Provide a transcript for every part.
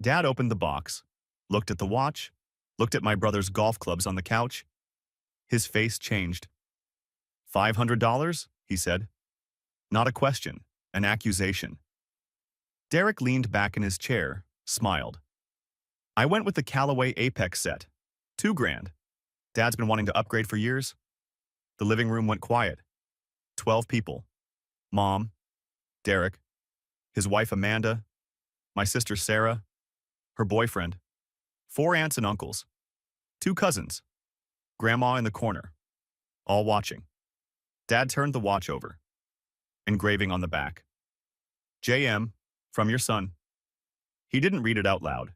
Dad opened the box, looked at the watch, looked at my brother's golf clubs on the couch. His face changed. $500? He said. Not a question, an accusation. Derek leaned back in his chair, smiled. I went with the Callaway Apex set. $2,000. Dad's been wanting to upgrade for years. The living room went quiet. 12 people. Mom, Derek, his wife Amanda, my sister Sarah, her boyfriend, 4 aunts and uncles, 2 cousins, grandma in the corner, all watching. Dad turned the watch over. Engraving on the back. JM, from your son. He didn't read it out loud.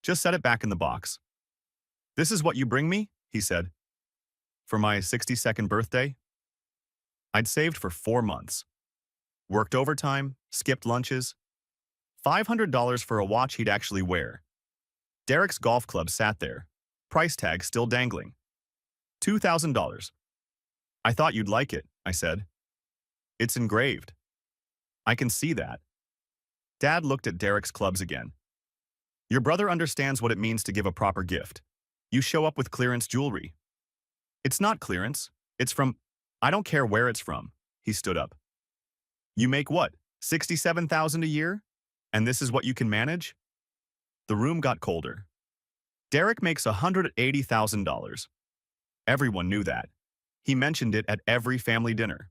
Just set it back in the box. This is what you bring me? He said. For my 62nd birthday? I'd saved for 4 months. Worked overtime, skipped lunches. $500 for a watch he'd actually wear. Derek's golf club sat there, price tag still dangling. $2,000. I thought you'd like it, I said. It's engraved. I can see that. Dad looked at Derek's clubs again. Your brother understands what it means to give a proper gift. You show up with clearance jewelry. It's not clearance. It's from... I don't care where it's from. He stood up. You make what? $67,000 a year? And this is what you can manage? The room got colder. Derek makes $180,000. Everyone knew that. He mentioned it at every family dinner.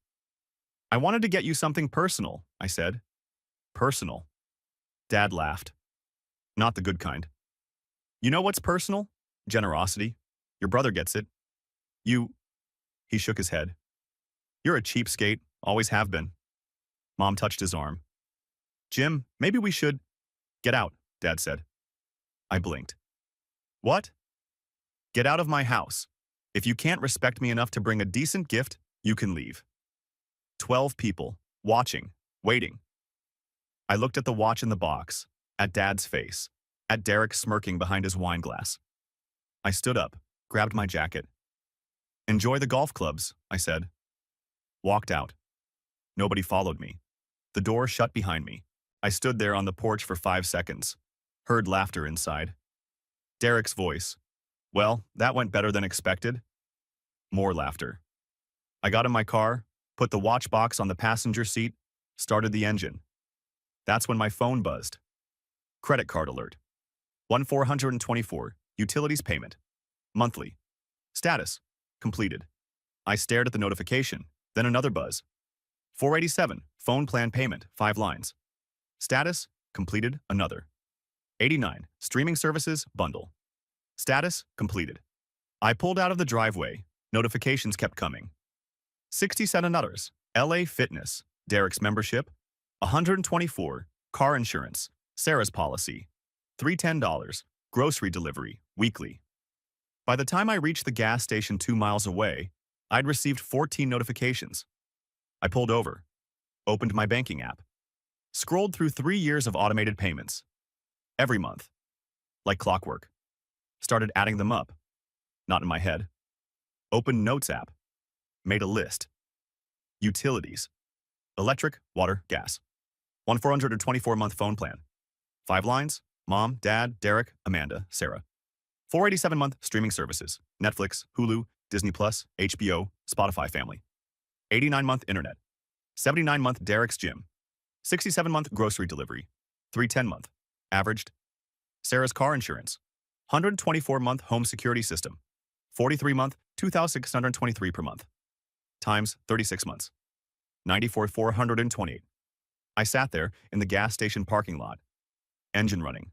I wanted to get you something personal, I said. Personal. Dad laughed. Not the good kind. You know what's personal? Generosity. Your brother gets it. You... He shook his head. You're a cheapskate, always have been. Mom touched his arm. Jim, maybe we should... Get out, Dad said. I blinked. What? Get out of my house. If you can't respect me enough to bring a decent gift, you can leave. 12 people, watching, waiting. I looked at the watch in the box, at Dad's face, at Derek smirking behind his wine glass. I stood up, grabbed my jacket. Enjoy the golf clubs, I said. Walked out. Nobody followed me. The door shut behind me. I stood there on the porch for 5 seconds. Heard laughter inside. Derek's voice. Well, that went better than expected. More laughter. I got in my car, put the watch box on the passenger seat, started the engine. That's when my phone buzzed. Credit card alert. 1,424, utilities payment. Monthly. Status. Completed. I stared at the notification, then another buzz. 487, phone plan payment, 5 lines. Status. Completed, another. 89, streaming services, bundle. Status. Completed. I pulled out of the driveway. Notifications kept coming. 67 others. LA Fitness, Derek's membership, 124, car insurance, Sarah's policy, $310, grocery delivery, weekly. By the time I reached the gas station 2 miles away, I'd received 14 notifications. I pulled over, opened my banking app, scrolled through 3 years of automated payments. Every month. Like clockwork. Started adding them up. Not in my head. Opened Notes app. Made a list. Utilities. Electric, water, gas. 1,424-month phone plan. 5 lines. Mom, Dad, Derek, Amanda, Sarah. 487-month streaming services. Netflix, Hulu, Disney+, HBO, Spotify family. 89-month internet. 79-month Derek's gym. 67-month grocery delivery. 310-month. Averaged. Sarah's car insurance. 124-month home security system. 43-month, $2,623 per month. Times 36 months. 94,428. I sat there in the gas station parking lot. Engine running.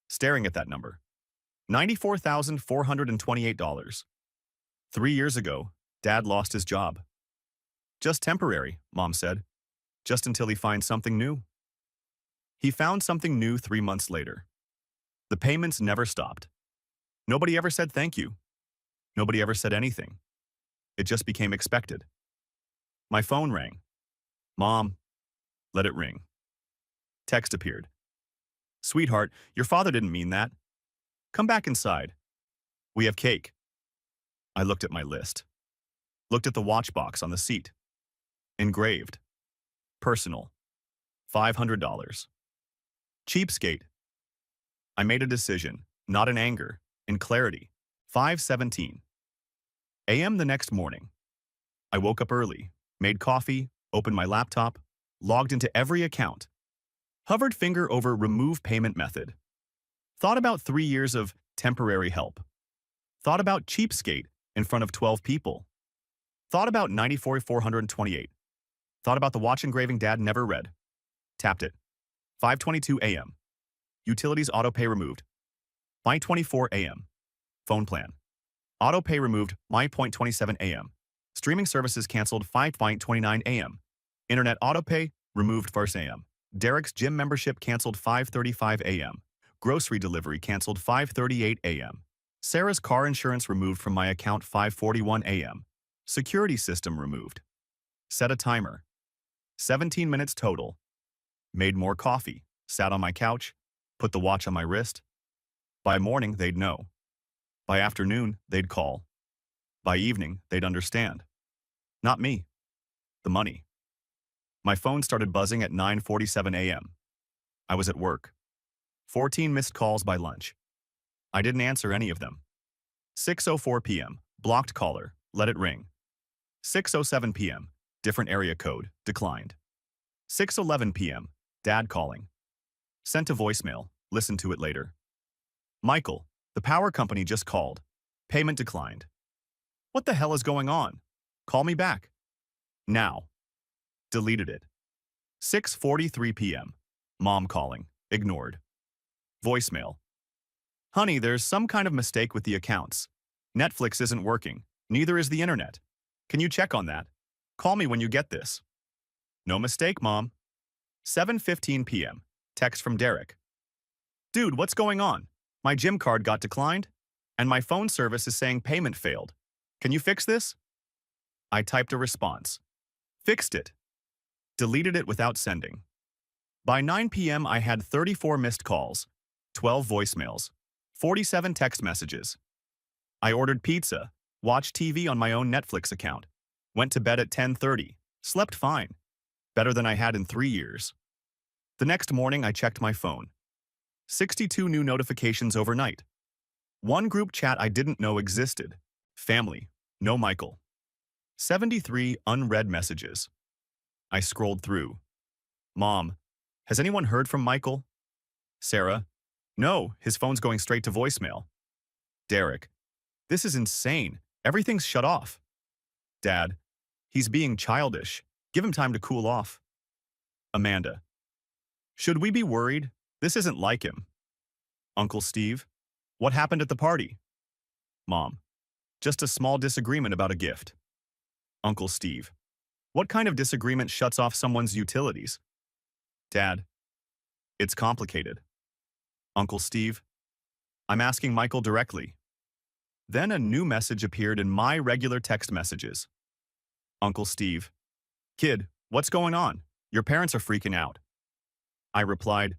Staring at that number. $94,428. 3 years ago, Dad lost his job. Just temporary, Mom said. Just until he finds something new. He found something new 3 months later. The payments never stopped. Nobody ever said thank you. Nobody ever said anything. It just became expected. My phone rang. Mom, let it ring. Text appeared. Sweetheart, your father didn't mean that. Come back inside. We have cake. I looked at my list. Looked at the watch box on the seat. Engraved. Personal. $500. Cheapskate. I made a decision, not in anger, in clarity. 5:17 a.m. the next morning. I woke up early, made coffee, opened my laptop, logged into every account, hovered finger over remove payment method, thought about 3 years of temporary help, thought about Cheapskate in front of 12 people, thought about 94,428, thought about the watch engraving Dad never read, tapped it. 5:22 a.m. Utilities autopay removed. 5:24 a.m. Phone plan. Autopay removed. 5:27 a.m. Streaming services canceled. 5:29 a.m. Internet autopay removed. 1 a.m. Derek's gym membership canceled. 5:35 a.m. Grocery delivery canceled. 5:38 a.m. Sarah's car insurance removed from my account. 5:41 a.m. Security system removed. Set a timer. 17 minutes total. Made more coffee. Sat on my couch. Put the watch on my wrist. By morning, they'd know. By afternoon, they'd call. By evening, they'd understand. Not me. The money. My phone started buzzing at 9:47 a.m. I was at work. 14 missed calls by lunch. I didn't answer any of them. 6:04 p.m. Blocked caller. Let it ring. 6:07 p.m. Different area code. Declined. 6:11 p.m. Dad calling. Sent a voicemail. Listen to it later. Michael, the power company just called. Payment declined. What the hell is going on? Call me back. Now. Deleted it. 6:43 p.m. Mom calling. Ignored. Voicemail. Honey, there's some kind of mistake with the accounts. Netflix isn't working. Neither is the internet. Can you check on that? Call me when you get this. No mistake, Mom. 7:15 p.m. Text from Derek. Dude, what's going on? My gym card got declined, and my phone service is saying payment failed. Can you fix this? I typed a response. Fixed it. Deleted it without sending. By 9 p.m. I had 34 missed calls, 12 voicemails, 47 text messages. I ordered pizza, watched TV on my own Netflix account, went to bed at 10:30, slept fine, better than I had in 3 years. The next morning I checked my phone. 62 new notifications overnight. One group chat I didn't know existed. Family, no Michael. 73 unread messages. I scrolled through. Mom, has anyone heard from Michael? Sarah, no, his phone's going straight to voicemail. Derek, this is insane. Everything's shut off. Dad, he's being childish. Give him time to cool off. Amanda, should we be worried? This isn't like him. Uncle Steve, what happened at the party? Mom, just a small disagreement about a gift. Uncle Steve, what kind of disagreement shuts off someone's utilities? Dad, it's complicated. Uncle Steve, I'm asking Michael directly. Then a new message appeared in my regular text messages. Uncle Steve, kid, what's going on? Your parents are freaking out. I replied,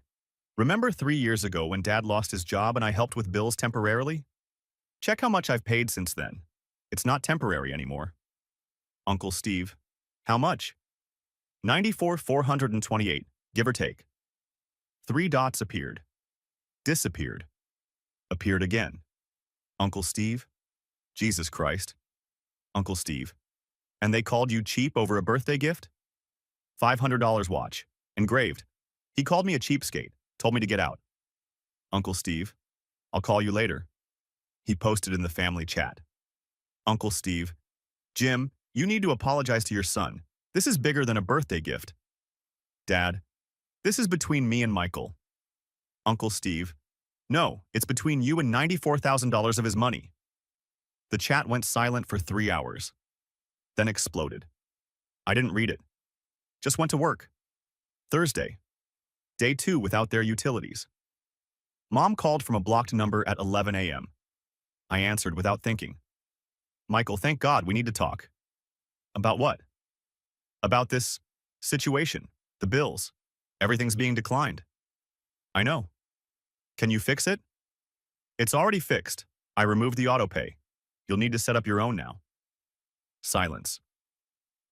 remember 3 years ago when Dad lost his job and I helped with bills temporarily? Check how much I've paid since then. It's not temporary anymore. Uncle Steve, how much? 94,428, give or take. 3 dots appeared. Disappeared. Appeared again. Uncle Steve, Jesus Christ. Uncle Steve, and they called you cheap over a birthday gift? $500 watch, engraved. He called me a cheapskate, told me to get out. Uncle Steve, I'll call you later. He posted in the family chat. Uncle Steve, Jim, you need to apologize to your son. This is bigger than a birthday gift. Dad, this is between me and Michael. Uncle Steve, no, it's between you and $94,000 of his money. The chat went silent for 3 hours, then exploded. I didn't read it. Just went to work. Thursday. Day 2 without their utilities. Mom called from a blocked number at 11 a.m. I answered without thinking. Michael, thank God we need to talk. About what? About this situation, the bills. Everything's being declined. I know. Can you fix it? It's already fixed. I removed the autopay. You'll need to set up your own now. Silence.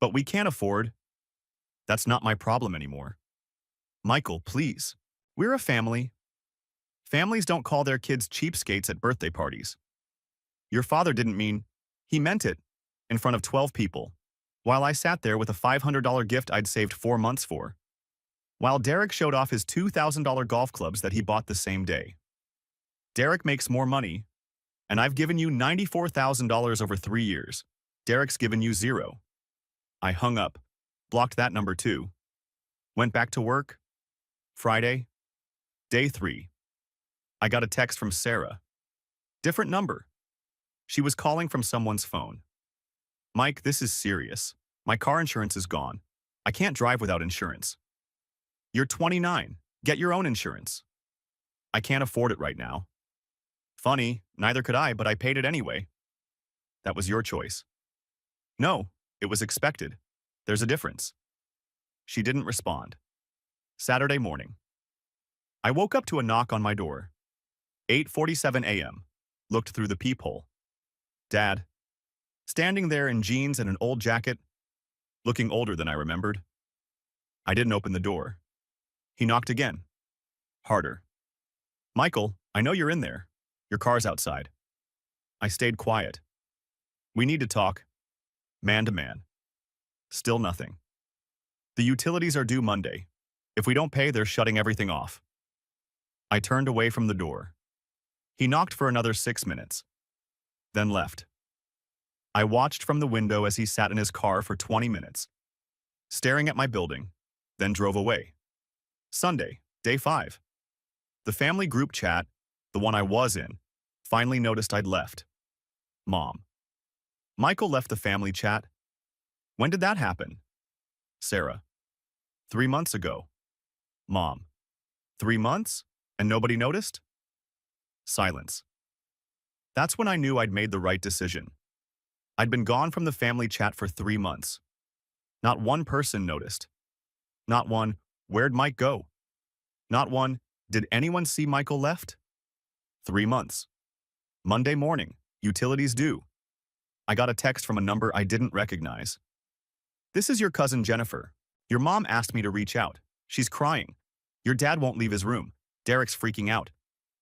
But we can't afford. That's not my problem anymore. Michael, please. We're a family. Families don't call their kids cheapskates at birthday parties. Your father didn't mean, he meant it, in front of 12 people, while I sat there with a $500 gift I'd saved 4 months for, while Derek showed off his $2,000 golf clubs that he bought the same day. Derek makes more money, and I've given you $94,000 over 3 years. Derek's given you 0. I hung up, blocked that number too. Went back to work. Friday, day 3. I got a text from Sarah. Different number. She was calling from someone's phone. Mike, this is serious. My car insurance is gone. I can't drive without insurance. You're 29. Get your own insurance. I can't afford it right now. Funny, neither could I, but I paid it anyway. That was your choice. No, it was expected. There's a difference. She didn't respond. Saturday morning. I woke up to a knock on my door. 8:47 a.m. Looked through the peephole. Dad. Standing there in jeans and an old jacket, looking older than I remembered. I didn't open the door. He knocked again. Harder. Michael, I know you're in there. Your car's outside. I stayed quiet. We need to talk. Man to man. Still nothing. The utilities are due Monday. If we don't pay, they're shutting everything off. I turned away from the door. He knocked for another 6 minutes, then left. I watched from the window as he sat in his car for 20 minutes, staring at my building, then drove away. Sunday, day 5. The family group chat, the one I was in, finally noticed I'd left. Mom. Michael left the family chat. When did that happen? Sarah. 3 months ago. Mom. 3 months? And nobody noticed? Silence. That's when I knew I'd made the right decision. I'd been gone from the family chat for 3 months. Not one person noticed. Not one, where'd Mike go? Not one, did anyone see Michael left? 3 months. Monday morning, utilities due. I got a text from a number I didn't recognize. This is your cousin Jennifer. Your mom asked me to reach out. She's crying. Your dad won't leave his room. Derek's freaking out.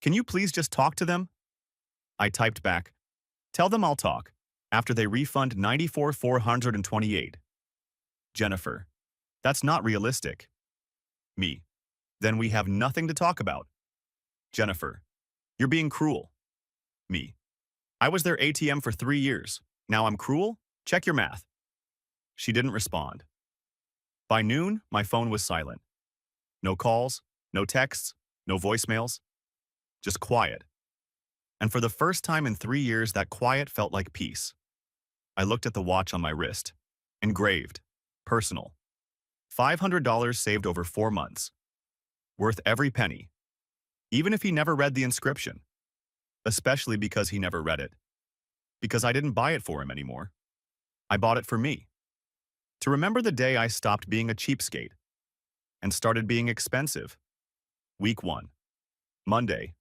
Can you please just talk to them? I typed back. Tell them I'll talk, after they refund $94,428. Jennifer. That's not realistic. Me. Then we have nothing to talk about. Jennifer. You're being cruel. Me. I was their ATM for 3 years. Now I'm cruel? Check your math. She didn't respond. By noon, my phone was silent. No calls, no texts, no voicemails. Just quiet. And for the first time in 3 years, that quiet felt like peace. I looked at the watch on my wrist. Engraved. Personal. $500 saved over 4 months. Worth every penny. Even if he never read the inscription. Especially because he never read it. Because I didn't buy it for him anymore. I bought it for me. To remember the day I stopped being a cheapskate and started being expensive. Week 1. Monday.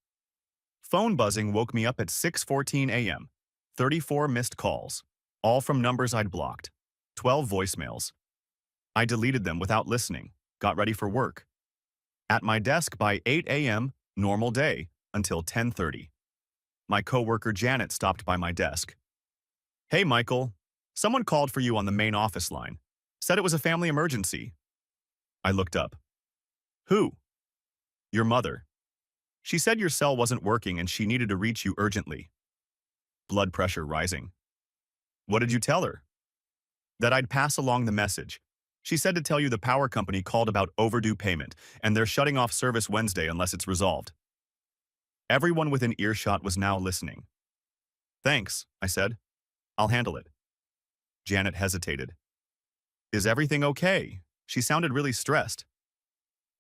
Phone buzzing woke me up at 6:14 a.m. 34 missed calls, all from numbers I'd blocked. 12 voicemails. I deleted them without listening, got ready for work. At my desk by 8 a.m., normal day, until 10:30. My coworker Janet stopped by my desk. Hey, Michael. Someone called for you on the main office line. Said it was a family emergency. I looked up. Who? Your mother. She said your cell wasn't working and she needed to reach you urgently. Blood pressure rising. What did you tell her? That I'd pass along the message. She said to tell you the power company called about overdue payment and they're shutting off service Wednesday unless it's resolved. Everyone within earshot was now listening. Thanks, I said. I'll handle it. Janet hesitated. Is everything okay? She sounded really stressed.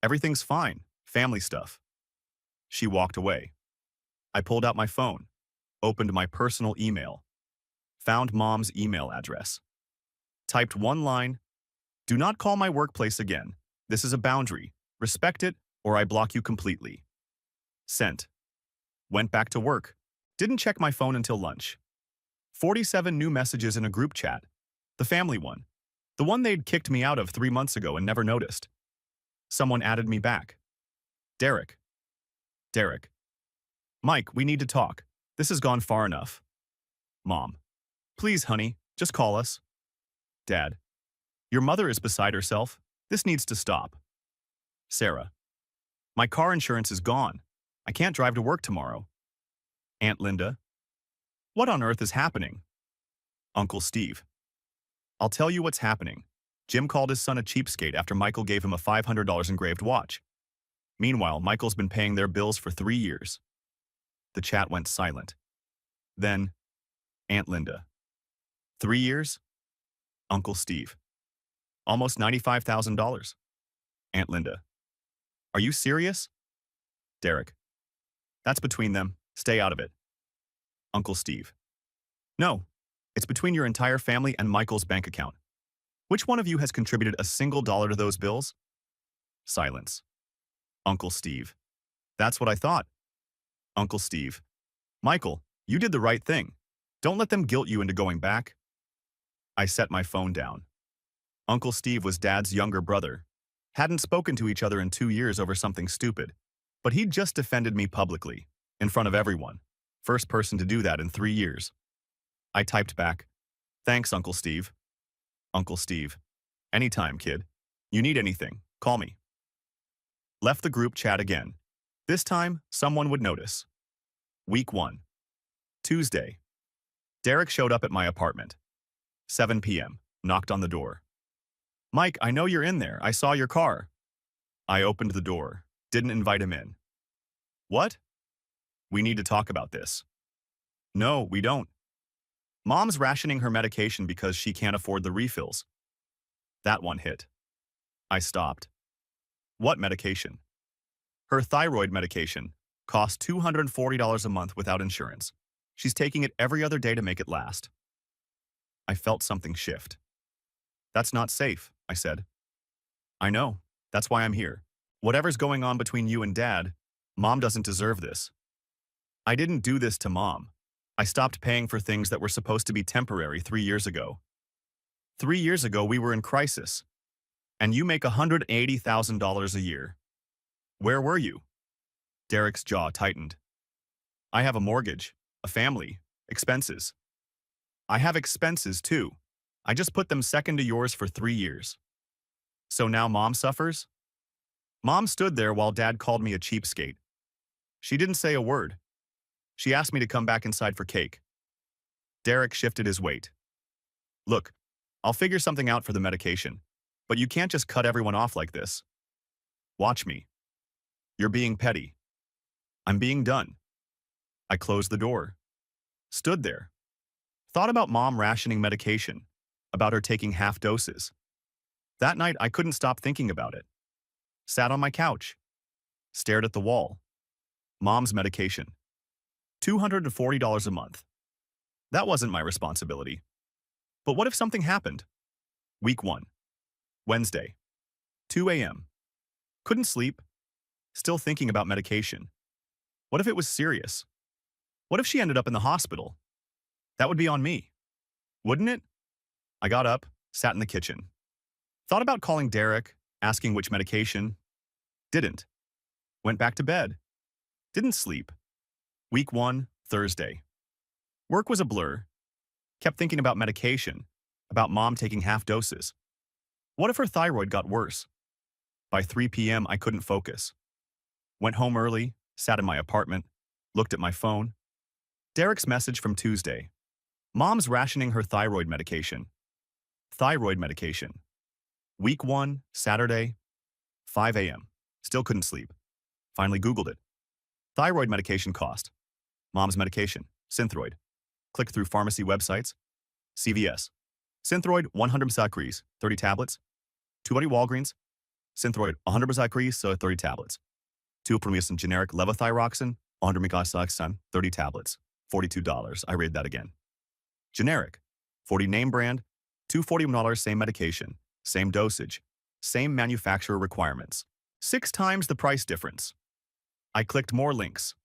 Everything's fine. Family stuff. She walked away. I pulled out my phone, opened my personal email, found Mom's email address, typed one line, do not call my workplace again. This is a boundary. Respect it or I block you completely. Sent. Went back to work. Didn't check my phone until lunch. 47 new messages in a group chat. The family one. The one they'd kicked me out of 3 months ago and never noticed. Someone added me back. Derek. Derek. Mike, we need to talk. This has gone far enough. Mom. Please, honey, just call us. Dad. Your mother is beside herself. This needs to stop. Sarah. My car insurance is gone. I can't drive to work tomorrow. Aunt Linda. What on earth is happening? Uncle Steve. I'll tell you what's happening. Jim called his son a cheapskate after Michael gave him a $500 engraved watch. Meanwhile, Michael's been paying their bills for 3 years. The chat went silent. Then, Aunt Linda. 3 years? Uncle Steve. Almost $95,000. Aunt Linda. Are you serious? Derek. That's between them. Stay out of it. Uncle Steve. No, it's between your entire family and Michael's bank account. Which one of you has contributed a single dollar to those bills? Silence. Uncle Steve. That's what I thought. Uncle Steve. Michael, you did the right thing. Don't let them guilt you into going back. I set my phone down. Uncle Steve was Dad's younger brother. Hadn't spoken to each other in 2 years over something stupid. But he'd just defended me publicly, in front of everyone. First person to do that in 3 years. I typed back, "Thanks, Uncle Steve." Uncle Steve. "Anytime, kid. You need anything, call me." Left the group chat again. This time, someone would notice. Week 1. Tuesday. Derek showed up at my apartment. 7 p.m. Knocked on the door. "Mike, I know you're in there. I saw your car." I opened the door. Didn't invite him in. "What?" "We need to talk about this." "No, we don't." "Mom's rationing her medication because she can't afford the refills." That one hit. I stopped. "What medication?" "Her thyroid medication. Costs $240 a month without insurance. She's taking it every other day to make it last." I felt something shift. "That's not safe," I said. "I know. That's why I'm here. Whatever's going on between you and Dad, Mom doesn't deserve this." I didn't do this to Mom. I stopped paying for things that were supposed to be temporary 3 years ago. 3 years ago, we were in crisis. And you make $180,000 a year. Where were you? Derek's jaw tightened. I have a mortgage, a family, expenses. I have expenses too. I just put them second to yours for 3 years. So now Mom suffers? Mom stood there while Dad called me a cheapskate. She didn't say a word. She asked me to come back inside for cake. Derek shifted his weight. Look, I'll figure something out for the medication, but you can't just cut everyone off like this. Watch me. You're being petty. I'm being done. I closed the door. Stood there. Thought about Mom rationing medication, about her taking half doses. That night, I couldn't stop thinking about it. Sat on my couch. Stared at the wall. Mom's medication. $240 a month. That wasn't my responsibility. But what if something happened? Week 1. Wednesday. 2 a.m. Couldn't sleep. Still thinking about medication. What if it was serious? What if she ended up in the hospital? That would be on me. Wouldn't it? I got up, sat in the kitchen. Thought about calling Derek, asking which medication. Didn't. Went back to bed. Didn't sleep. Week 1, Thursday. Work was a blur. Kept thinking about medication, about Mom taking half doses. What if her thyroid got worse? By 3 p.m., I couldn't focus. Went home early, sat in my apartment, looked at my phone. Derek's message from Tuesday. Mom's rationing her thyroid medication. Thyroid medication. Week 1, Saturday, 5 a.m. Still couldn't sleep. Finally Googled it. Thyroid medication cost. Mom's medication, Synthroid. Click through pharmacy websites. CVS. Synthroid 100 mg, 30 tablets. 2 Walgreens. Synthroid 100 mg, so 30 tablets. 2 Prometheus and generic levothyroxine, 100 mg, 30 tablets. $42. I read that again. Generic. 40 name brand. $241, same medication. Same dosage. Same manufacturer requirements. 6 times the price difference. I clicked more links.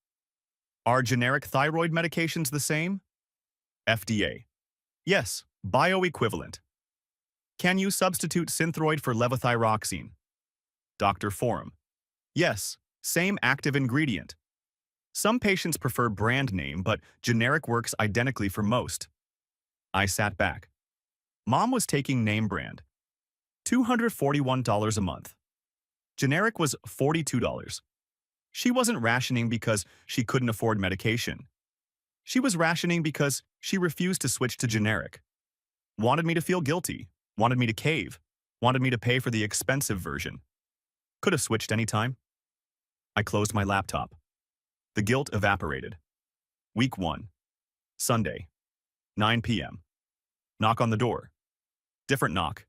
Are generic thyroid medications the same? FDA. Yes, bioequivalent. Can you substitute Synthroid for levothyroxine? Doctor Forum. Yes, same active ingredient. Some patients prefer brand name, but generic works identically for most. I sat back. Mom was taking name brand, $241 a month. Generic was $42. She wasn't rationing because she couldn't afford medication. She was rationing because she refused to switch to generic. Wanted me to feel guilty, wanted me to cave, wanted me to pay for the expensive version. Could have switched any time. I closed my laptop. The guilt evaporated. Week 1. Sunday. 9 p.m. Knock on the door. Different knock.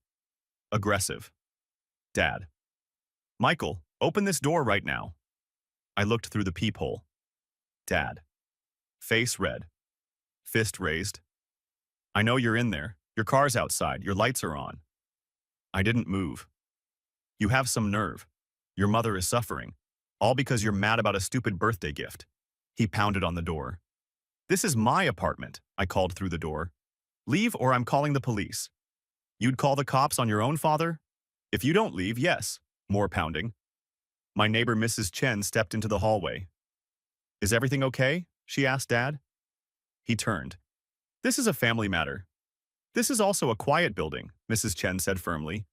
Aggressive. Dad. Michael, open this door right now. I looked through the peephole. Dad. Face red. Fist raised. I know you're in there. Your car's outside. Your lights are on. I didn't move. You have some nerve. Your mother is suffering. All because you're mad about a stupid birthday gift. He pounded on the door. This is my apartment, I called through the door. Leave or I'm calling the police. You'd call the cops on your own father? If you don't leave, yes. More pounding. My neighbor Mrs. Chen stepped into the hallway. Is everything okay? She asked Dad. He turned. This is a family matter. This is also a quiet building, Mrs. Chen said firmly.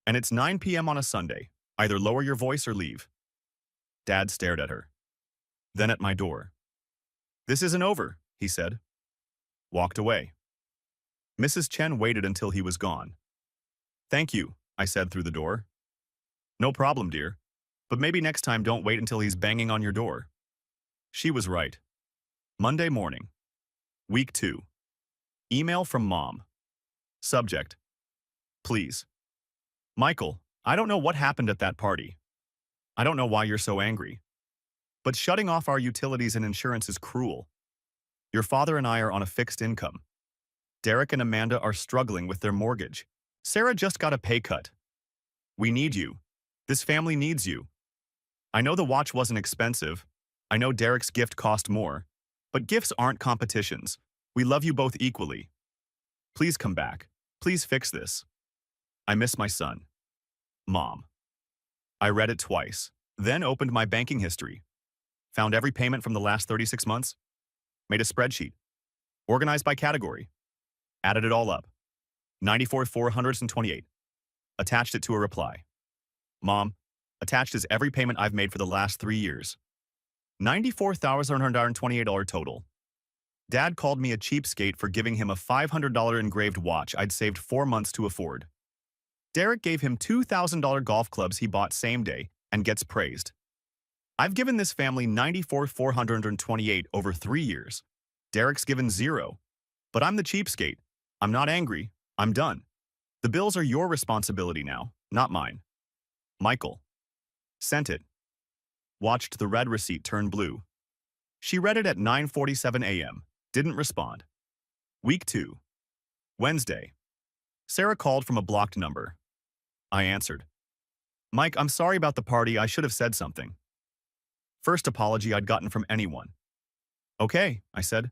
And it's 9 p.m. on a Sunday. Either lower your voice or leave. Dad stared at her. Then at my door. This isn't over, he said. Walked away. Mrs. Chen waited until he was gone. Thank you, I said through the door. No problem, dear. But maybe next time don't wait until he's banging on your door. She was right. Monday morning. Week 2. Email from Mom. Subject. Please. Michael, I don't know what happened at that party. I don't know why you're so angry. But shutting off our utilities and insurance is cruel. Your father and I are on a fixed income. Derek and Amanda are struggling with their mortgage. Sarah just got a pay cut. We need you. This family needs you. I know the watch wasn't expensive. I know Derek's gift cost more. But gifts aren't competitions. We love you both equally. Please come back. Please fix this. I miss my son. Mom. I read it twice, then opened my banking history. Found every payment from the last 36 months. Made a spreadsheet. Organized by category. Added it all up. 94,428. Attached it to a reply. Mom, attached is every payment I've made for the last 3 years. $94,128 total. Dad called me a cheapskate for giving him a $500 engraved watch I'd saved 4 months to afford. Derek gave him $2,000 golf clubs he bought same day and gets praised. I've given this family $94,428 over 3 years. Derek's given 0. But I'm the cheapskate. I'm not angry. I'm done. The bills are your responsibility now, not mine. Michael. Sent it. Watched the red receipt turn blue. She read it at 9:47 a.m. Didn't respond. Week 2. Wednesday. Sarah called from a blocked number. I answered. Mike, I'm sorry about the party. I should have said something. First apology I'd gotten from anyone. Okay, I said.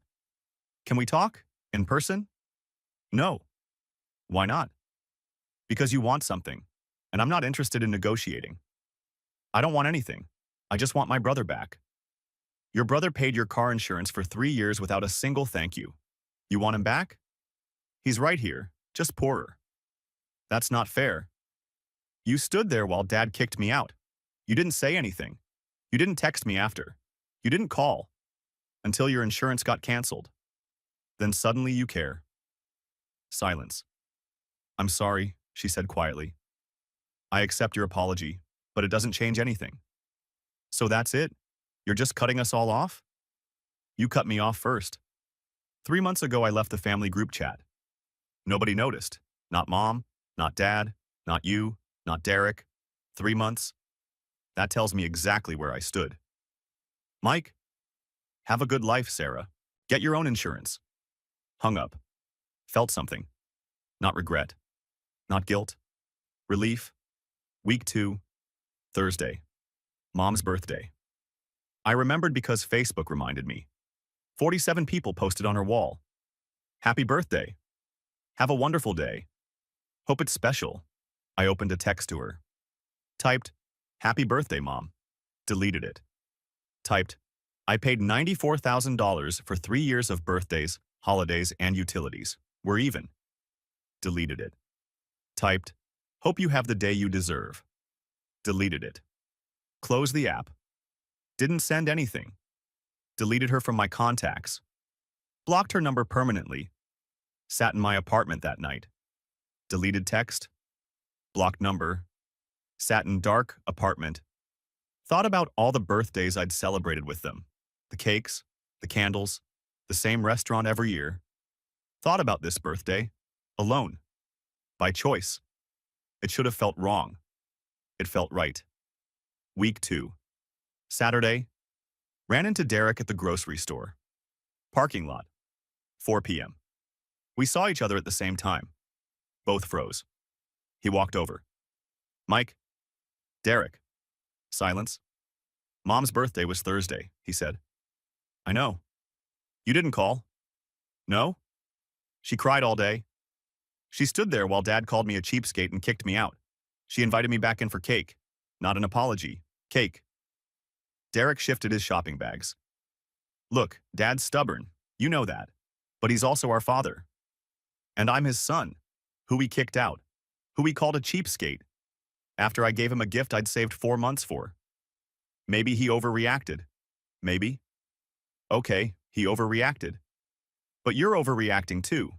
Can we talk? In person? No. Why not? Because you want something, and I'm not interested in negotiating. I don't want anything. I just want my brother back. Your brother paid your car insurance for 3 years without a single thank you. You want him back? He's right here, just poorer. That's not fair. You stood there while Dad kicked me out. You didn't say anything. You didn't text me after. You didn't call. Until your insurance got canceled. Then suddenly you care. Silence. I'm sorry, she said quietly. I accept your apology, but it doesn't change anything. So that's it? You're just cutting us all off? You cut me off first. 3 months ago, I left the family group chat. Nobody noticed. Not Mom, not Dad, not you, not Derek. 3 months. That tells me exactly where I stood. Mike, have a good life, Sarah. Get your own insurance. Hung up. Felt something. Not regret. Not guilt. Relief. Week 2. Thursday. Mom's birthday. I remembered because Facebook reminded me. 47 people posted on her wall. Happy birthday. Have a wonderful day. Hope it's special. I opened a text to her. Typed, Happy birthday, Mom. Deleted it. Typed, I paid $94,000 for 3 years of birthdays, holidays, and utilities. We're even. Deleted it. Typed, hope you have the day you deserve. Deleted it. Closed the app. Didn't send anything. Deleted her from my contacts. Blocked her number permanently. Sat in my apartment that night. Deleted text. Blocked number. Sat in dark apartment. Thought about all the birthdays I'd celebrated with them. The cakes, the candles, the same restaurant every year. Thought about this birthday. Alone. By choice. It should have felt wrong. It felt right. Week 2. Saturday. Ran into Derek at the grocery store. Parking lot. 4 p.m. We saw each other at the same time. Both froze. He walked over. Mike. Derek. Silence. Mom's birthday was Thursday, he said. I know. You didn't call? No? She cried all day. She stood there while Dad called me a cheapskate and kicked me out. She invited me back in for cake. Not an apology. Cake. Derek shifted his shopping bags. Look, Dad's stubborn. You know that. But he's also our father. And I'm his son, who he kicked out, who he called a cheapskate, after I gave him a gift I'd saved 4 months for. Maybe he overreacted. Maybe. Okay, he overreacted. But you're overreacting too.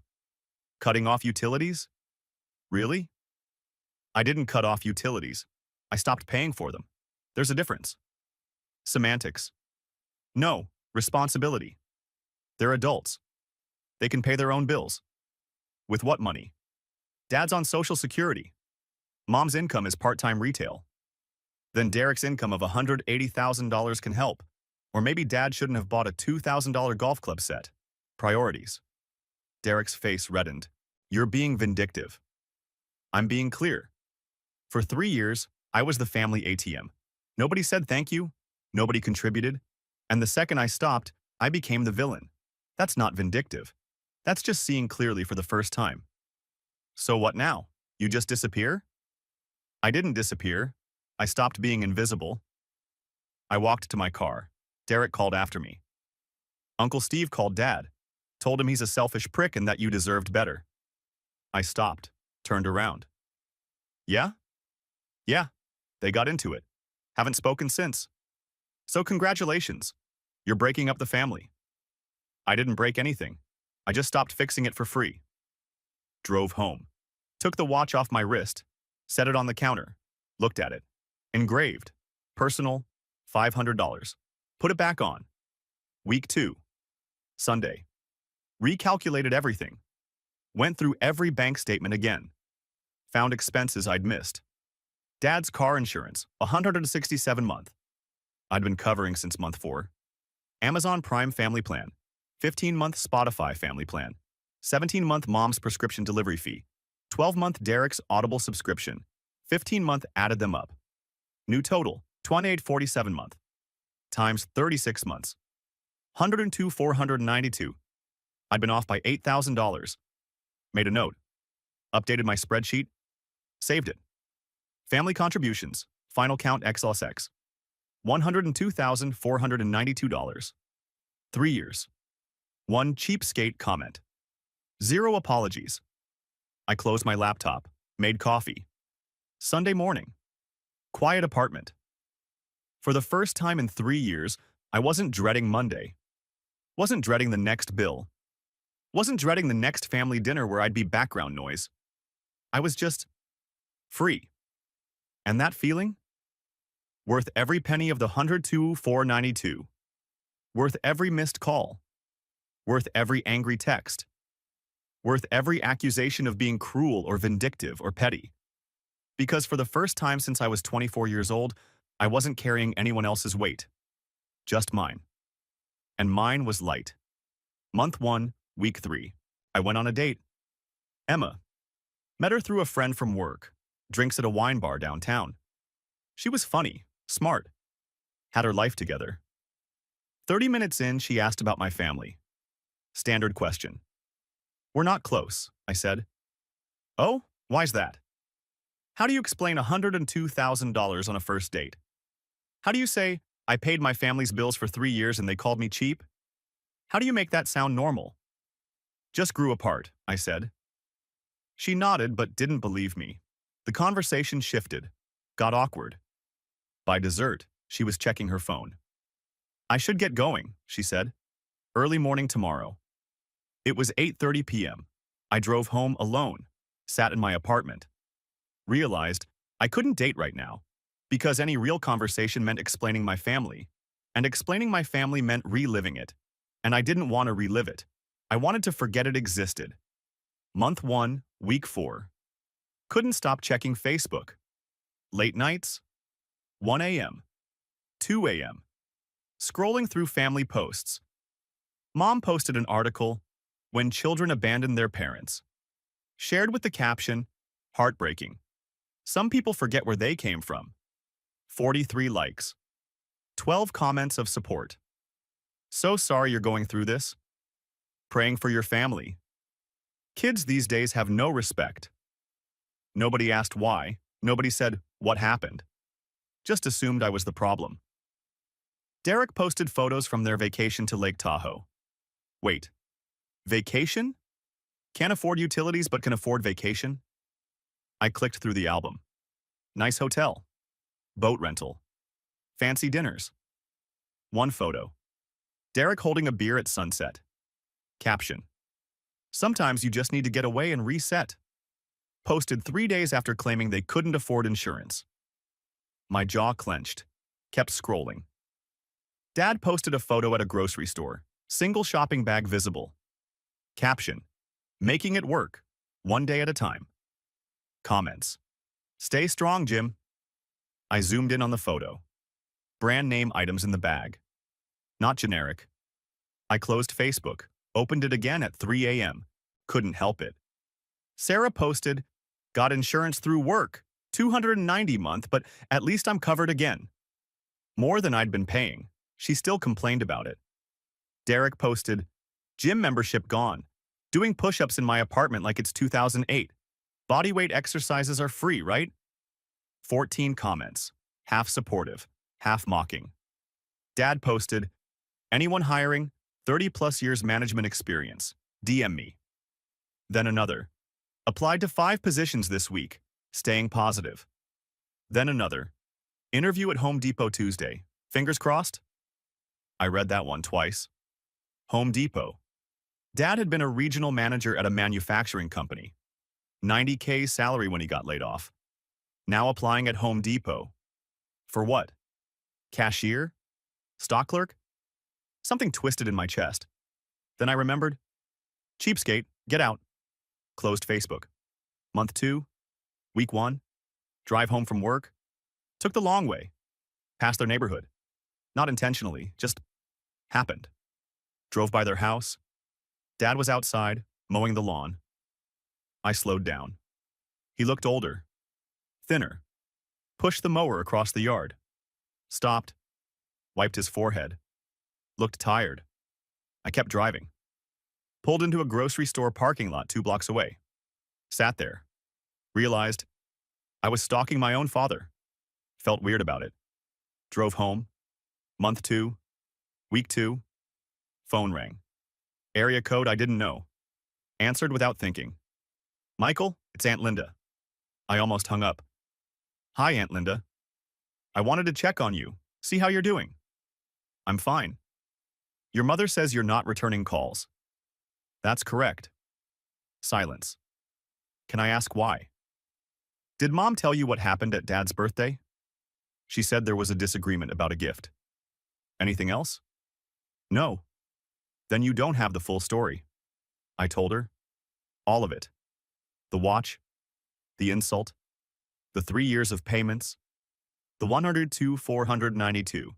Cutting off utilities? Really? I didn't cut off utilities. I stopped paying for them. There's a difference. Semantics. No, responsibility. They're adults. They can pay their own bills. With what money? Dad's on Social Security. Mom's income is part-time retail. Then Derek's income of $180,000 can help. Or maybe Dad shouldn't have bought a $2,000 golf club set. Priorities. Derek's face reddened. You're being vindictive. I'm being clear. For 3 years, I was the family ATM. Nobody said thank you. Nobody contributed. And the second I stopped, I became the villain. That's not vindictive. That's just seeing clearly for the first time. So what now? You just disappear? I didn't disappear. I stopped being invisible. I walked to my car. Derek called after me. Uncle Steve called Dad. Told him he's a selfish prick and that you deserved better. I stopped. Turned around. Yeah? Yeah. They got into it. Haven't spoken since. So congratulations. You're breaking up the family. I didn't break anything. I just stopped fixing it for free. Drove home. Took the watch off my wrist. Set it on the counter. Looked at it. Engraved. Personal. $500. Put it back on. Week 2. Sunday. Recalculated everything. Went through every bank statement again. Found expenses I'd missed. Dad's car insurance, $167 month. I'd been covering since month 4. Amazon Prime family plan. 15-month Spotify family plan. 17-month Mom's prescription delivery fee. 12-month Derek's Audible subscription. 15-month added them up. New total, $28.47 month. Times 36 months. $102,492. I'd been off by $8,000. Made a note. Updated my spreadsheet. Saved it. Family contributions. Final count XLSX. $102,492. 3 years. 1 cheapskate comment. 0 apologies. I closed my laptop. Made coffee. Sunday morning. Quiet apartment. For the first time in 3 years, I wasn't dreading Monday. Wasn't dreading the next bill. Wasn't dreading the next family dinner where I'd be background noise. I was just free. And that feeling? Worth every penny of the $102,492. Worth every missed call. Worth every angry text. Worth every accusation of being cruel or vindictive or petty. Because for the first time since I was 24 years old, I wasn't carrying anyone else's weight. Just mine. And mine was light. Month 1, week 3. I went on a date. Emma. Met her through a friend from work. Drinks at a wine bar downtown. She was funny, smart. Had her life together. 30 minutes in, she asked about my family. Standard question. We're not close, I said. Oh, why's that? How do you explain $102,000 on a first date? How do you say, I paid my family's bills for 3 years and they called me cheap? How do you make that sound normal? Just grew apart, I said. She nodded but didn't believe me. The conversation shifted, got awkward. By dessert, she was checking her phone. I should get going, she said. Early morning tomorrow. It was 8:30 p.m. I drove home alone, sat in my apartment. Realized I couldn't date right now, because any real conversation meant explaining my family, and explaining my family meant reliving it, and I didn't want to relive it. I wanted to forget it existed. Month 1, week 4. Couldn't stop checking Facebook. Late nights, 1 a.m., 2 a.m., scrolling through family posts. Mom posted an article, "When Children Abandon Their Parents," shared with the caption, "Heartbreaking. Some people forget where they came from." 43 likes. 12 comments of support. So sorry you're going through this. Praying for your family. Kids these days have no respect. Nobody asked why. Nobody said, what happened? Just assumed I was the problem. Derek posted photos from their vacation to Lake Tahoe. Wait, vacation? Can't afford utilities but can afford vacation? I clicked through the album. Nice hotel. Boat rental. Fancy dinners. One photo. Derek holding a beer at sunset. Caption. Sometimes you just need to get away and reset. Posted 3 days after claiming they couldn't afford insurance. My jaw clenched. Kept scrolling. Dad posted a photo at a grocery store. Single shopping bag visible. Caption. Making it work. One day at a time. Comments. Stay strong, Jim. I zoomed in on the photo. Brand name items in the bag. Not generic. I closed Facebook, opened it again at 3 a.m. Couldn't help it. Sarah posted, got insurance through work, $290 a month, but at least I'm covered again. More than I'd been paying. She still complained about it. Derek posted, gym membership gone. Doing push-ups in my apartment like it's 2008. Bodyweight exercises are free, right? 14 comments, half supportive, half mocking. Dad posted, anyone hiring, 30+ years management experience, DM me. Then another, applied to 5 positions this week, staying positive. Then another, interview at Home Depot Tuesday, fingers crossed? I read that one twice. Home Depot. Dad had been a regional manager at a manufacturing company. $90K salary when he got laid off. Now applying at Home Depot. For what? Cashier? Stock clerk? Something twisted in my chest. Then I remembered. Cheapskate, get out. Closed Facebook. Month 2, week 1, drive home from work. Took the long way. Past their neighborhood. Not intentionally, just happened. Drove by their house. Dad was outside, mowing the lawn. I slowed down. He looked older. Thinner. Pushed the mower across the yard. Stopped. Wiped his forehead. Looked tired. I kept driving. Pulled into a grocery store parking lot 2 blocks away. Sat there. Realized I was stalking my own father. Felt weird about it. Drove home. Month 2. Week 2. Phone rang. Area code I didn't know. Answered without thinking. Michael, it's Aunt Linda. I almost hung up. Hi, Aunt Linda. I wanted to check on you, see how you're doing. I'm fine. Your mother says you're not returning calls. That's correct. Silence. Can I ask why? Did Mom tell you what happened at Dad's birthday? She said there was a disagreement about a gift. Anything else? No. Then you don't have the full story. I told her. All of it. The watch, the insult, the 3 years of payments, the 102,492.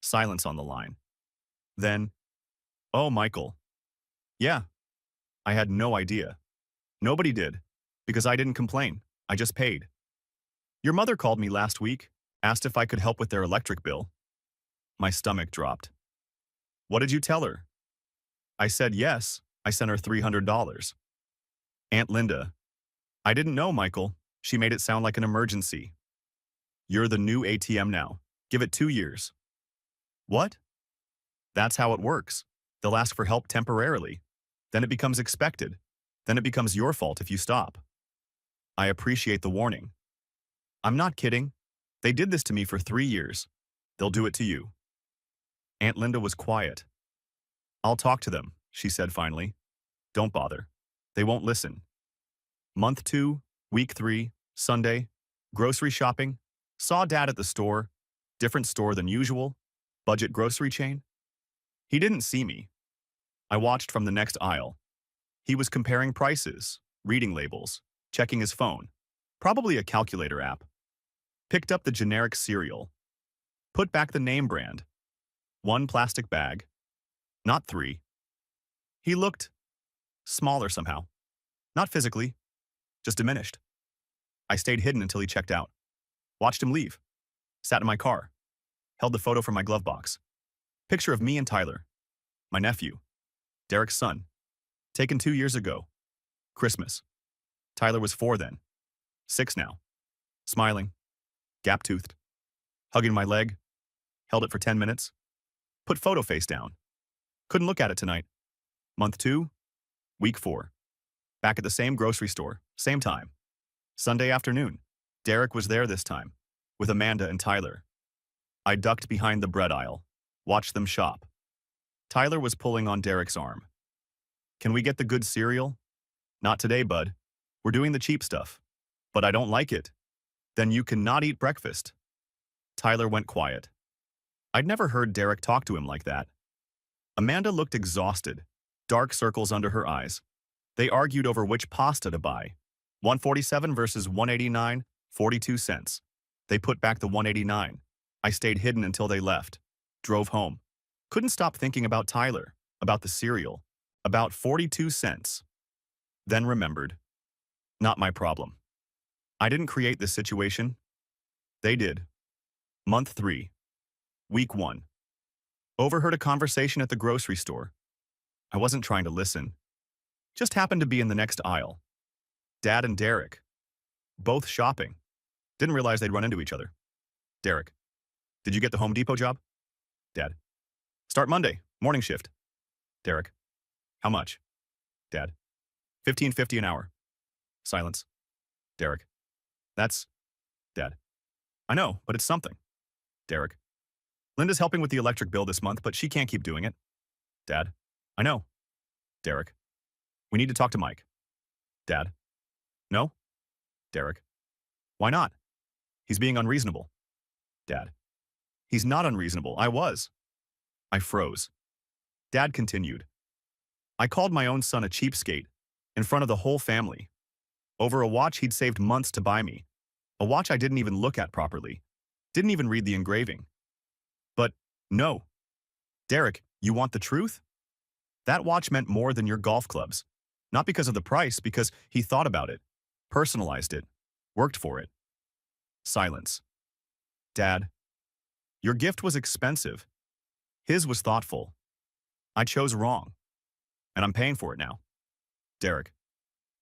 Silence on the line. Then, oh, Michael. Yeah, I had no idea. Nobody did, because I didn't complain. I just paid. Your mother called me last week, asked if I could help with their electric bill. My stomach dropped. What did you tell her? I said yes, I sent her $300. Aunt Linda. I didn't know, Michael. She made it sound like an emergency. You're the new ATM now. Give it 2 years. What? That's how it works. They'll ask for help temporarily. Then it becomes expected. Then it becomes your fault if you stop. I appreciate the warning. I'm not kidding. They did this to me for 3 years. They'll do it to you. Aunt Linda was quiet. I'll talk to them, she said finally. Don't bother. They won't listen. Month 2, week 3, Sunday, grocery shopping, saw Dad at the store, different store than usual, budget grocery chain. He didn't see me. I watched from the next aisle. He was comparing prices, reading labels, checking his phone, probably a calculator app. Picked up the generic cereal. Put back the name brand. 1 plastic bag. Not 3. He looked smaller somehow. Not physically, just diminished. I stayed hidden until he checked out. Watched him leave. Sat in my car. Held the photo from my glove box. Picture of me and Tyler. My nephew. Derek's son. Taken 2 years ago. Christmas. Tyler was 4 then. 6 now. Smiling. Gap-toothed. Hugging my leg. Held it for 10 minutes. Put photo face down. Couldn't look at it tonight. Month 2, week 4. Back at the same grocery store, same time. Sunday afternoon. Derek was there this time, with Amanda and Tyler. I ducked behind the bread aisle, watched them shop. Tyler was pulling on Derek's arm. Can we get the good cereal? Not today, bud. We're doing the cheap stuff. But I don't like it. Then you cannot eat breakfast. Tyler went quiet. I'd never heard Derek talk to him like that. Amanda looked exhausted, dark circles under her eyes. They argued over which pasta to buy. 147 versus 189, 42 cents. They put back the 189. I stayed hidden until they left. Drove home. Couldn't stop thinking about Tyler, about the cereal, about 42 cents. Then remembered. Not my problem. I didn't create this situation. They did. Month 3. Week 1. Overheard a conversation at the grocery store. I wasn't trying to listen. Just happened to be in the next aisle. Dad and Derek. Both shopping. Didn't realize they'd run into each other. Derek. Did you get the Home Depot job? Dad. Start Monday, morning shift. Derek. How much? Dad. $15.50 an hour. Silence. Derek. That's... Dad. I know, but it's something. Derek. Linda's helping with the electric bill this month, but she can't keep doing it. Dad. I know. Derek. We need to talk to Mike. Dad. No? Derek. Why not? He's being unreasonable. Dad. He's not unreasonable. I was. I froze. Dad continued. I called my own son a cheapskate in front of the whole family. Over a watch he'd saved months to buy me. A watch I didn't even look at properly. Didn't even read the engraving. But, no. Derek, you want the truth? That watch meant more than your golf clubs. Not because of the price, because he thought about it, personalized it, worked for it. Silence. Dad, your gift was expensive. His was thoughtful. I chose wrong. And I'm paying for it now. Derek,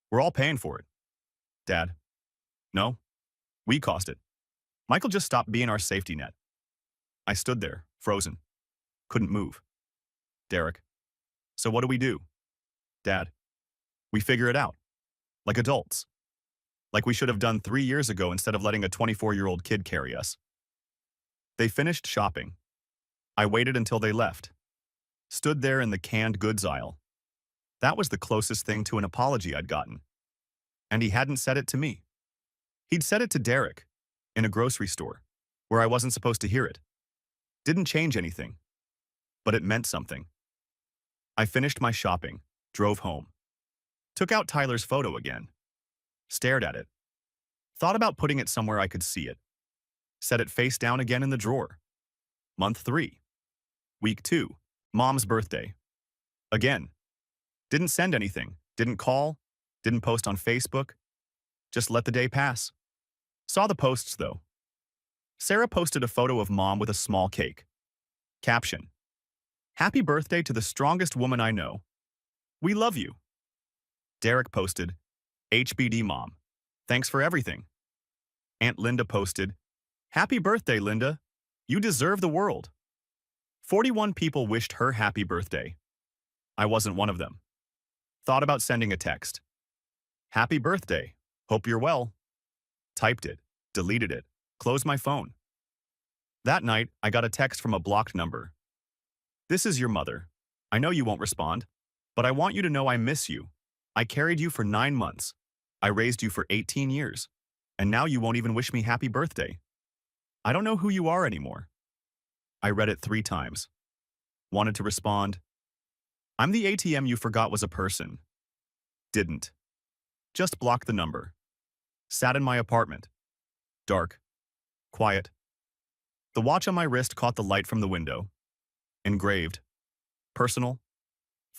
we're all paying for it. Dad, no, we cost it. Michael just stopped being our safety net. I stood there, frozen. Couldn't move. Derek, so what do we do? Dad, we figure it out. Like adults. Like we should have done 3 years ago instead of letting a 24-year-old kid carry us. They finished shopping. I waited until they left. Stood there in the canned goods aisle. That was the closest thing to an apology I'd gotten. And he hadn't said it to me. He'd said it to Derek, in a grocery store, where I wasn't supposed to hear it. Didn't change anything. But it meant something. I finished my shopping, drove home. Took out Tyler's photo again. Stared at it. Thought about putting it somewhere I could see it. Set it face down again in the drawer. Month 3. Week 2. Mom's birthday. Again. Didn't send anything. Didn't call. Didn't post on Facebook. Just let the day pass. Saw the posts, though. Sarah posted a photo of Mom with a small cake. Caption. Happy birthday to the strongest woman I know. We love you. Derek posted, HBD Mom. Thanks for everything. Aunt Linda posted, Happy birthday, Linda. You deserve the world. 41 people wished her happy birthday. I wasn't one of them. Thought about sending a text. Happy birthday. Hope you're well. Typed it, deleted it, closed my phone. That night, I got a text from a blocked number. This is your mother. I know you won't respond, but I want you to know I miss you. I carried you for 9 months. I raised you for 18 years. And now you won't even wish me happy birthday. I don't know who you are anymore. I read it 3 times. Wanted to respond. I'm the ATM you forgot was a person. Didn't. Just blocked the number. Sat in my apartment. Dark. Quiet. The watch on my wrist caught the light from the window. Engraved. Personal.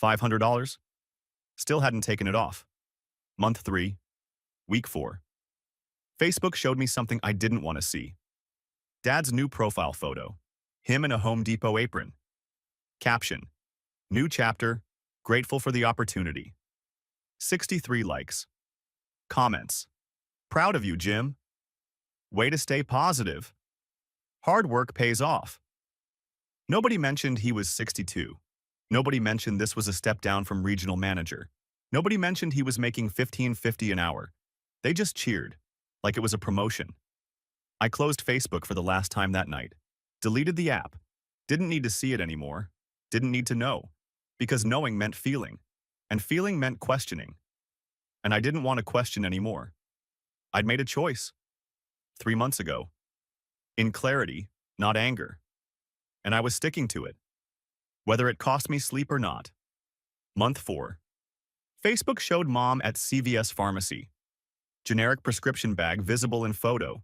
$500. Still hadn't taken it off. Month 3. Week 4. Facebook showed me something I didn't want to see. Dad's new profile photo. Him in a Home Depot apron. Caption. New chapter. Grateful for the opportunity. 63 likes. Comments. Proud of you, Jim. Way to stay positive. Hard work pays off. Nobody mentioned he was 62. Nobody mentioned this was a step down from regional manager. Nobody mentioned he was making $15.50 an hour. They just cheered, like it was a promotion. I closed Facebook for the last time that night. Deleted the app. Didn't need to see it anymore. Didn't need to know. Because knowing meant feeling. And feeling meant questioning. And I didn't want to question anymore. I'd made a choice. 3 months ago. In clarity, not anger. And I was sticking to it. Whether it cost me sleep or not. Month 4. Facebook showed mom at CVS Pharmacy. Generic prescription bag visible in photo.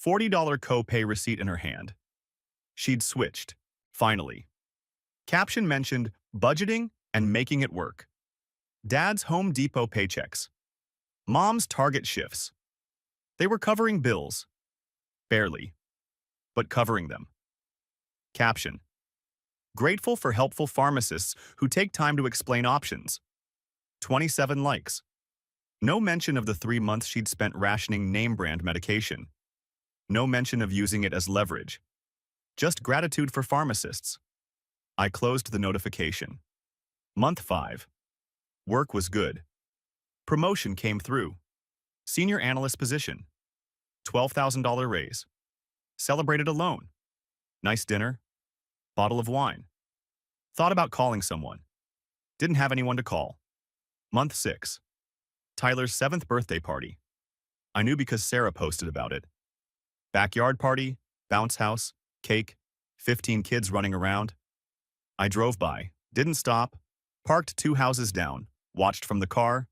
$40 co-pay receipt in her hand. She'd switched. Finally. Caption mentioned budgeting and making it work. Dad's Home Depot paychecks. Mom's Target shifts. They were covering bills. Barely. But covering them. Caption. Grateful for helpful pharmacists who take time to explain options. 27 likes. No mention of the 3 months she'd spent rationing name-brand medication. No mention of using it as leverage. Just gratitude for pharmacists. I closed the notification. Month 5. Work was good. Promotion came through. Senior analyst position. $12,000 raise. Celebrated alone. Nice dinner. Bottle of wine. Thought about calling someone. Didn't have anyone to call. Month 6. Tyler's 7th birthday party. I knew because Sarah posted about it. Backyard party, bounce house, cake, 15 kids running around. I drove by, didn't stop, parked 2 houses down, watched from the car.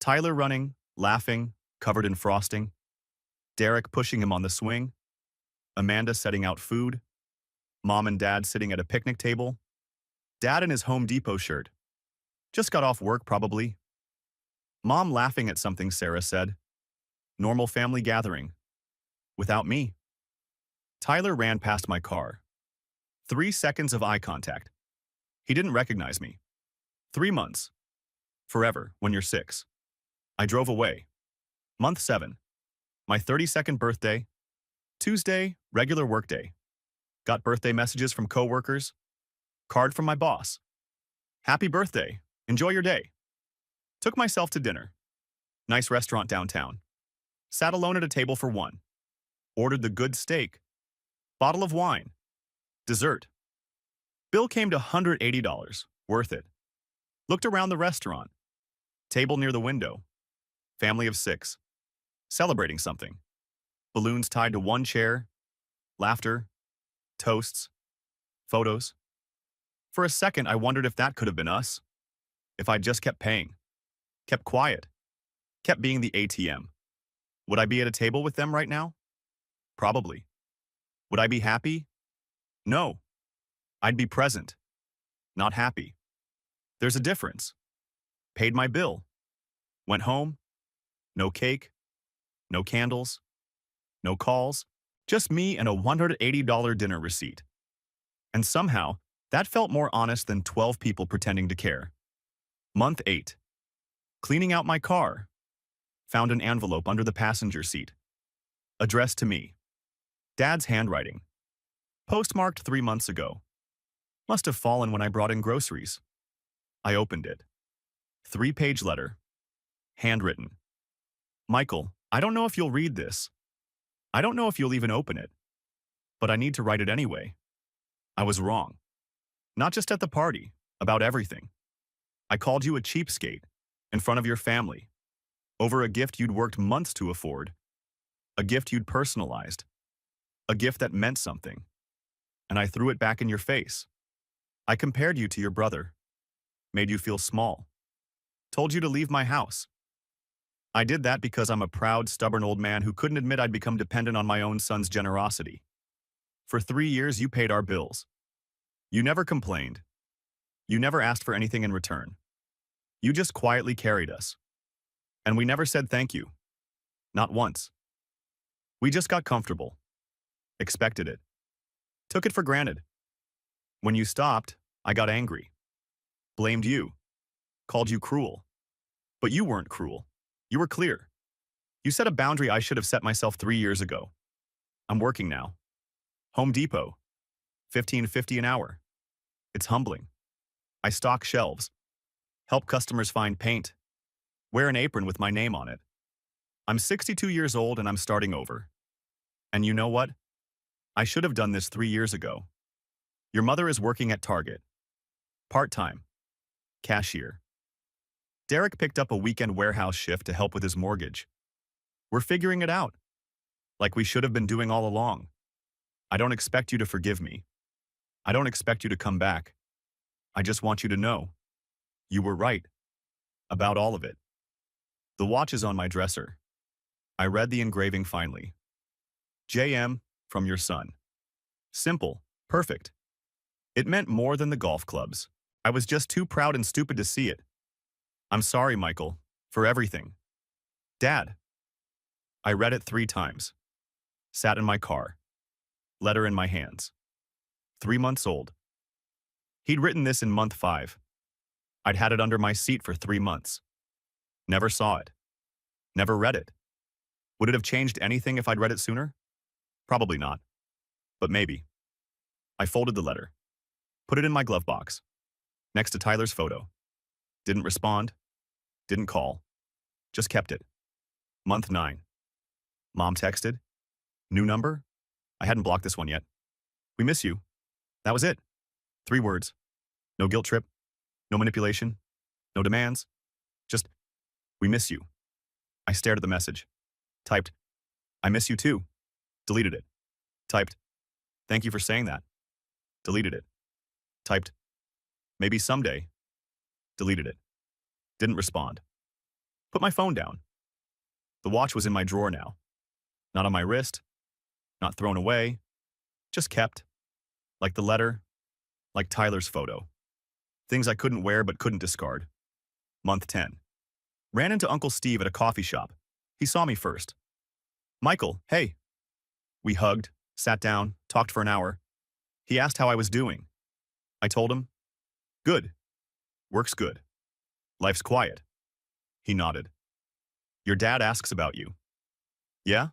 Tyler running, laughing, covered in frosting. Derek pushing him on the swing. Amanda setting out food. Mom and Dad sitting at a picnic table. Dad in his Home Depot shirt. Just got off work, probably. Mom laughing at something Sarah said. Normal family gathering. Without me. Tyler ran past my car. 3 seconds of eye contact. He didn't recognize me. 3 months. Forever, when you're 6. I drove away. Month 7. My 32nd birthday. Tuesday, regular workday. Got birthday messages from coworkers. Card from my boss. Happy birthday. Enjoy your day. Took myself to dinner. Nice restaurant downtown. Sat alone at a table for 1. Ordered the good steak. Bottle of wine. Dessert. Bill came to $180. Worth it. Looked around the restaurant. Table near the window. Family of 6. Celebrating something. Balloons tied to 1 chair. Laughter. Toasts. Photos. For a second, I wondered if that could have been us. If I just kept paying. Kept quiet. Kept being the ATM. Would I be at a table with them right now? Probably. Would I be happy? No. I'd be present. Not happy. There's a difference. Paid my bill. Went home. No cake. No candles. No calls. Just me and a $180 dinner receipt. And somehow, that felt more honest than 12 people pretending to care. Month 8. Cleaning out my car. Found an envelope under the passenger seat. Addressed to me. Dad's handwriting. Postmarked 3 months ago. Must have fallen when I brought in groceries. I opened it. 3-page letter. Handwritten. Michael, I don't know if you'll read this. I don't know if you'll even open it. But I need to write it anyway. I was wrong. Not just at the party, about everything. I called you a cheapskate, in front of your family, over a gift you'd worked months to afford, a gift you'd personalized, a gift that meant something, and I threw it back in your face. I compared you to your brother, made you feel small, told you to leave my house. I did that because I'm a proud, stubborn old man who couldn't admit I'd become dependent on my own son's generosity. For 3 years, you paid our bills. You never complained. You never asked for anything in return. You just quietly carried us. And we never said thank you. Not once. We just got comfortable. Expected it. Took it for granted. When you stopped, I got angry. Blamed you. Called you cruel. But you weren't cruel. You were clear. You set a boundary I should have set myself 3 years ago. I'm working now. Home Depot. $15.50 an hour. It's humbling. I stock shelves. Help customers find paint. Wear an apron with my name on it. I'm 62 years old and I'm starting over. And you know what? I should have done this 3 years ago. Your mother is working at Target. Part-time. Cashier. Derek picked up a weekend warehouse shift to help with his mortgage. We're figuring it out. Like we should have been doing all along. I don't expect you to forgive me. I don't expect you to come back. I just want you to know. You were right. About all of it. The watch is on my dresser. I read the engraving finally. JM, from your son. Simple. Perfect. It meant more than the golf clubs. I was just too proud and stupid to see it. I'm sorry, Michael, for everything. Dad. I read it 3 times. Sat in my car. Letter in my hands. 3 months old. He'd written this in month 5. I'd had it under my seat for 3 months. Never saw it. Never read it. Would it have changed anything if I'd read it sooner? Probably not. But maybe. I folded the letter. Put it in my glove box. Next to Tyler's photo. Didn't respond. Didn't call. Just kept it. Month 9. Mom texted. New number? I hadn't blocked this one yet. We miss you. That was it. 3 words. No guilt trip. No manipulation. No demands. Just, we miss you. I stared at the message. Typed, I miss you too. Deleted it. Typed, thank you for saying that. Deleted it. Typed, maybe someday. Deleted it. Didn't respond. Put my phone down. The watch was in my drawer now. Not on my wrist. Not thrown away. Just kept. Like the letter. Like Tyler's photo. Things I couldn't wear but couldn't discard. Month 10. Ran into Uncle Steve at a coffee shop. He saw me first. Michael, hey. We hugged, sat down, talked for an hour. He asked how I was doing. I told him, good. Work's good. Life's quiet. He nodded. Your dad asks about you. Yeah?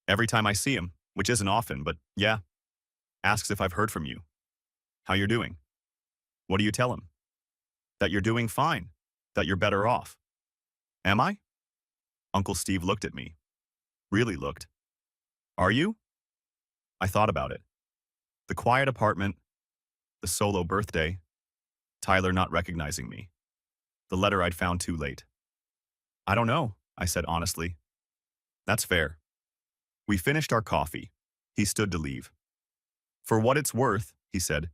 Every time I see him, which isn't often, but yeah. Asks if I've heard from you. How you're doing. What do you tell him? That you're doing fine. That you're better off. Am I? Uncle Steve looked at me. Really looked. Are you? I thought about it. The quiet apartment. The solo birthday. Tyler not recognizing me. The letter I'd found too late. I don't know, I said honestly. That's fair. We finished our coffee. He stood to leave. For what it's worth, he said,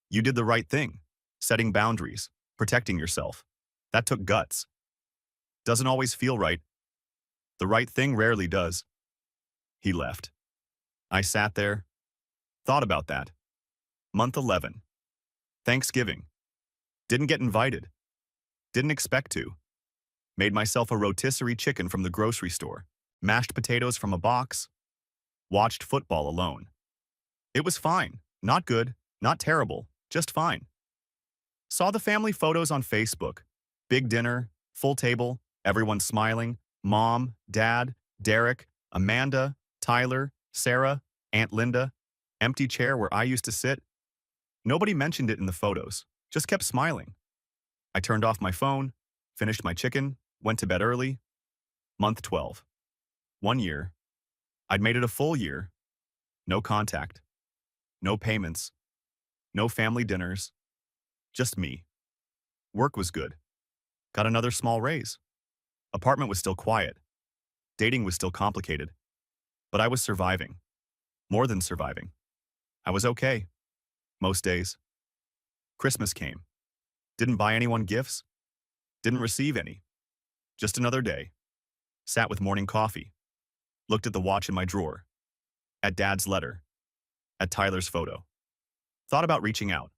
you did the right thing. Setting boundaries, protecting yourself. That took guts. Doesn't always feel right. The right thing rarely does. He left. I sat there, thought about that. Month 11. Thanksgiving. Didn't get invited. Didn't expect to. Made myself a rotisserie chicken from the grocery store. Mashed potatoes from a box. Watched football alone. It was fine. Not good. Not terrible. Just fine. Saw the family photos on Facebook. Big dinner. Full table. Everyone smiling. Mom, Dad, Derek, Amanda, Tyler, Sarah, Aunt Linda. Empty chair where I used to sit. Nobody mentioned it in the photos, just kept smiling. I turned off my phone, finished my chicken, went to bed early. Month 12. 1 year. I'd made it a full year. No contact. No payments. No family dinners. Just me. Work was good. Got another small raise. Apartment was still quiet. Dating was still complicated. But I was surviving. More than surviving. I was okay. Most days. Christmas came. Didn't buy anyone gifts. Didn't receive any. Just another day. Sat with morning coffee. Looked at the watch in my drawer. At Dad's letter. At Tyler's photo. Thought about reaching out.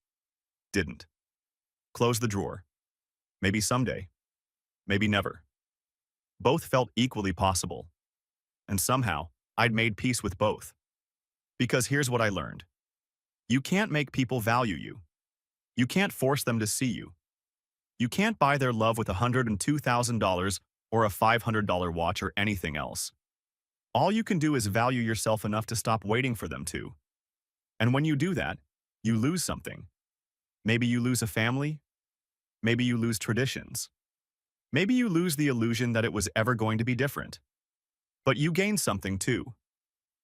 Didn't. Closed the drawer. Maybe someday. Maybe never. Both felt equally possible. And somehow, I'd made peace with both. Because here's what I learned. You can't make people value you. You can't force them to see you. You can't buy their love with $102,000 or a $500 watch or anything else. All you can do is value yourself enough to stop waiting for them to. And when you do that, you lose something. Maybe you lose a family. Maybe you lose traditions. Maybe you lose the illusion that it was ever going to be different. But you gain something too.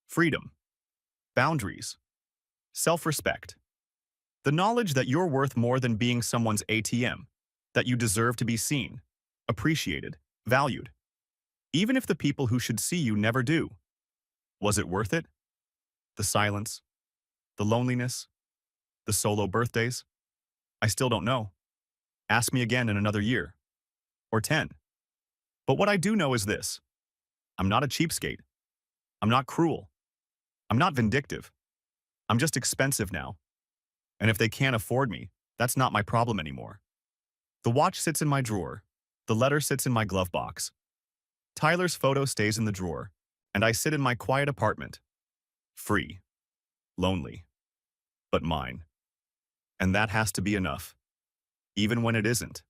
Freedom. Boundaries. Self-respect. The knowledge that you're worth more than being someone's ATM, that you deserve to be seen, appreciated, valued. Even if the people who should see you never do. Was it worth it? The silence, the loneliness, the solo birthdays? I still don't know. Ask me again in another year. Or 10. But what I do know is this. I'm not a cheapskate. I'm not cruel. I'm not vindictive. I'm just expensive now. And if they can't afford me, that's not my problem anymore. The watch sits in my drawer. The letter sits in my glove box. Tyler's photo stays in the drawer, and I sit in my quiet apartment. Free. Lonely. But mine. And that has to be enough. Even when it isn't.